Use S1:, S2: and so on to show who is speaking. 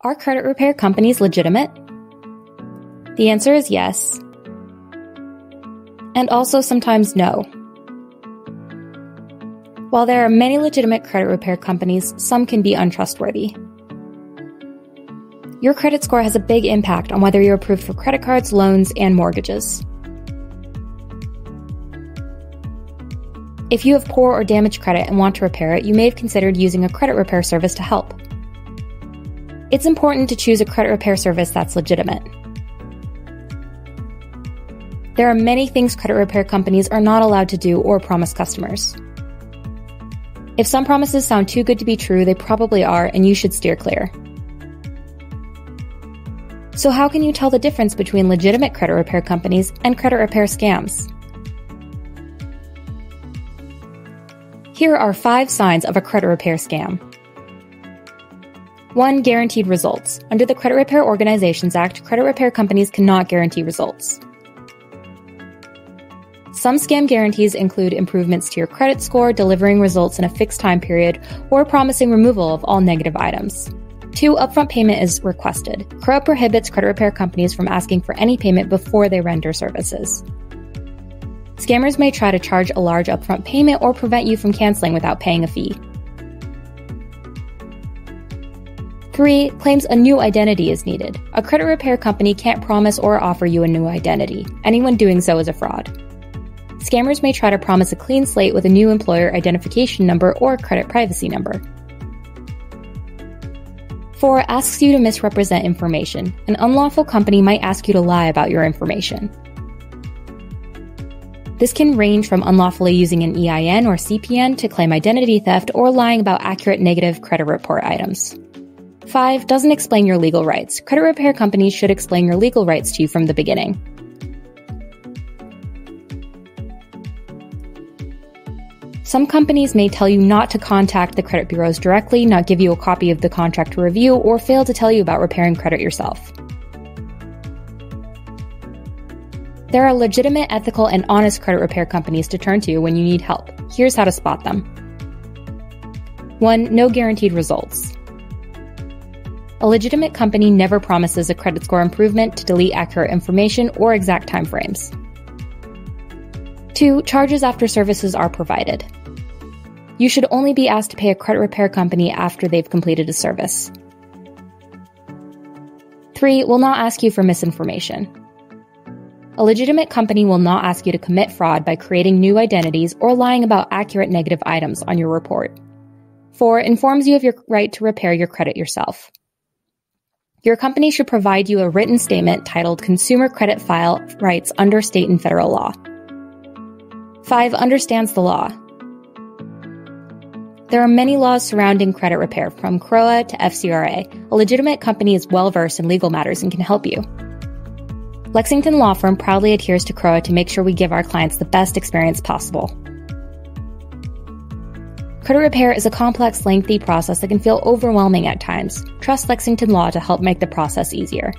S1: Are credit repair companies legitimate? The answer is yes, and also sometimes no. While there are many legitimate credit repair companies, some can be untrustworthy. Your credit score has a big impact on whether you're approved for credit cards, loans, and mortgages. If you have poor or damaged credit and want to repair it, you may have considered using a credit repair service to help. It's important to choose a credit repair service that's legitimate. There are many things credit repair companies are not allowed to do or promise customers. If some promises sound too good to be true, they probably are, and you should steer clear. So how can you tell the difference between legitimate credit repair companies and credit repair scams? Here are 5 signs of a credit repair scam. 1. Guaranteed results. Under the Credit Repair Organizations Act, credit repair companies cannot guarantee results. Some scam guarantees include improvements to your credit score, delivering results in a fixed time period, or promising removal of all negative items. 2. Upfront payment is requested. CROA prohibits credit repair companies from asking for any payment before they render services. Scammers may try to charge a large upfront payment or prevent you from canceling without paying a fee. 3. Claims a new identity is needed. A credit repair company can't promise or offer you a new identity. Anyone doing so is a fraud. Scammers may try to promise a clean slate with a new employer identification number or credit privacy number. 4. Asks you to misrepresent information. An unlawful company might ask you to lie about your information. This can range from unlawfully using an EIN or CPN to claim identity theft or lying about accurate negative credit report items. 5. Doesn't explain your legal rights. Credit repair companies should explain your legal rights to you from the beginning. Some companies may tell you not to contact the credit bureaus directly, not give you a copy of the contract to review, or fail to tell you about repairing credit yourself. There are legitimate, ethical, and honest credit repair companies to turn to when you need help. Here's how to spot them. 1. No guaranteed results. A legitimate company never promises a credit score improvement, to delete accurate information, or exact timeframes. 2. Charges after services are provided. You should only be asked to pay a credit repair company after they've completed a service. 3. Will not ask you for misinformation. A legitimate company will not ask you to commit fraud by creating new identities or lying about accurate negative items on your report. 4. Informs you of your right to repair your credit yourself. Your company should provide you a written statement titled Consumer Credit File Rights under state and federal law. 5. Understands the law. There are many laws surrounding credit repair, from CROA to FCRA. A legitimate company is well-versed in legal matters and can help you. Lexington Law Firm proudly adheres to CROA to make sure we give our clients the best experience possible. Credit repair is a complex, lengthy process that can feel overwhelming at times. Trust Lexington Law to help make the process easier.